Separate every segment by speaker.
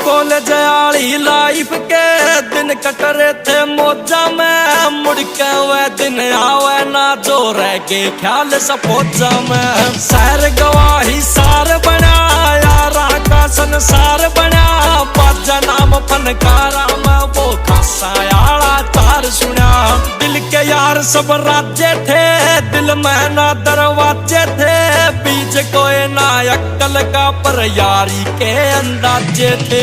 Speaker 1: College आली life के दिन कट रहे थे मौजा में, मुड़ के वह दिन आवे ना जो रह गए ख्याल सपोजा में। शहर गवाही सार बना यारा का संसार बना, बाजा नाम फनकारा में वो खासा यारा तार सुना। दिल के यार सब राज्य थे, दिल में ना दरवाजे थे, बीच कोई ना अक्कल का पर यारी के अंदाजे थे।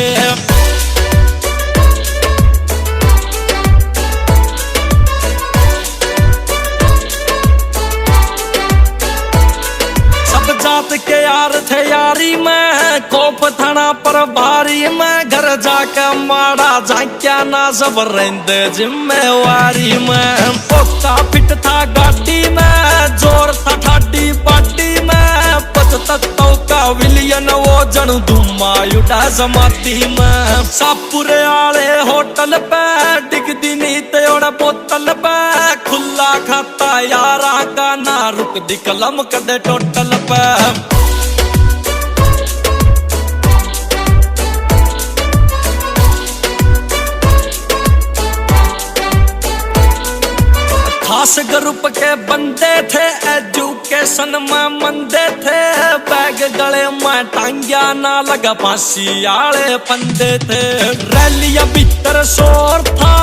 Speaker 1: सब जात के यार थे यारी में, कोप थाना पर भारी में, घर जाके मारा झांक्या ना सब रहते जिम्मेवारी में। पोका फिट था गाड़ी में, जोर था ठाडी पार्टी में, पचतत्तों का विलियन वो जन धुमा उड़ा समाती में। सापुरे आले होटल पे डिगदी नीत और बोतल पे, खुला खाता यारा का ना रुक दी कलम कदे टोटल पे। खास ग्रुप के बंदे थे, एजुकेशन में मंदे थे, बैग गले में टांगिया ना लगा फांसी आले फंदे थे। रैलियां भीतर शोर था,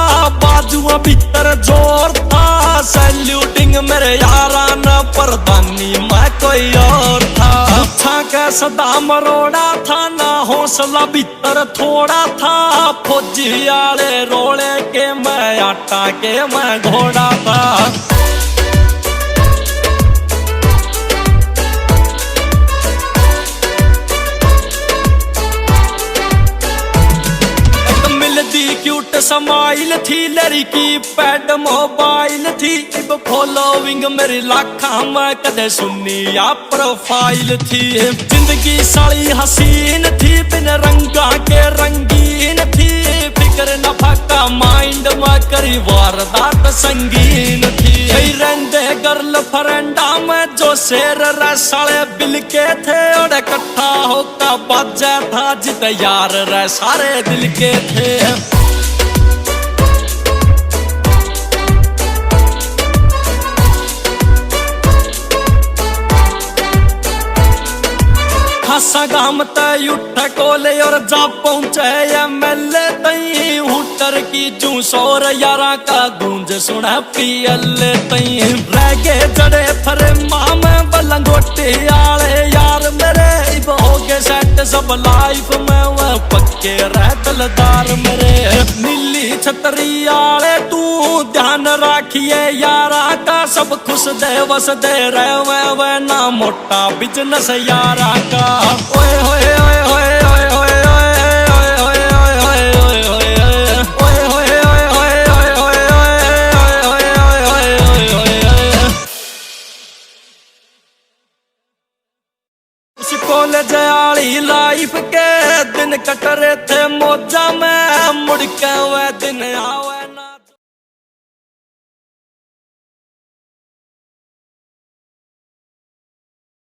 Speaker 1: बाजुआ भीतर जोर था, सैल्यूटिंग मेरे यारा न प्रधानी मैं कोई और था। अच्छा के सदा मरोड़ा था ना हौसला भीतर थोड़ा था, फौजी आले रोले के मैं आटा के मैं घोड़ा था। क्यूट समाइल थी, लड़की पैड मोबाइल थी, इब फॉलोइंग मेरी लाखा में कदे सुनी या प्रोफाइल थी। जिंदगी साली हसीन थी, बिन रंगा के रंगीन थी, फिक्र नफा का माइंड में करी वारदात संगीन थी। रहंदे गर्ल फ्रेंडा में जो शेर रसाले बिल के थे, और इकट्ठा होकर बाजा था जित यार रे सारे दिल के थे। खासा गाम तय उठ कोले और जा पहुंचे एमएलए तई, हुटर की जू शोर यारा का गूंज सुना पीएलए तई। रह गए जड़े फरे माँ में बलंगोटे आले यार मेरे, इब हो गए सेट सब लाइफ में वह पक्के रह दिलदार मेरे। नीली छतरी आले तू ध्यान राखिए यारा का, सब खुश दे वस दे रहे वह ना मोटा बिजनेस यारा का। ओए होए ओए होए ओए होए ओए ओए ओए ओए ओए ओए उस कॉलेज आली लाइफ के दिन कट रहे थे मौजा में, मुड़ के वह दिन आवे।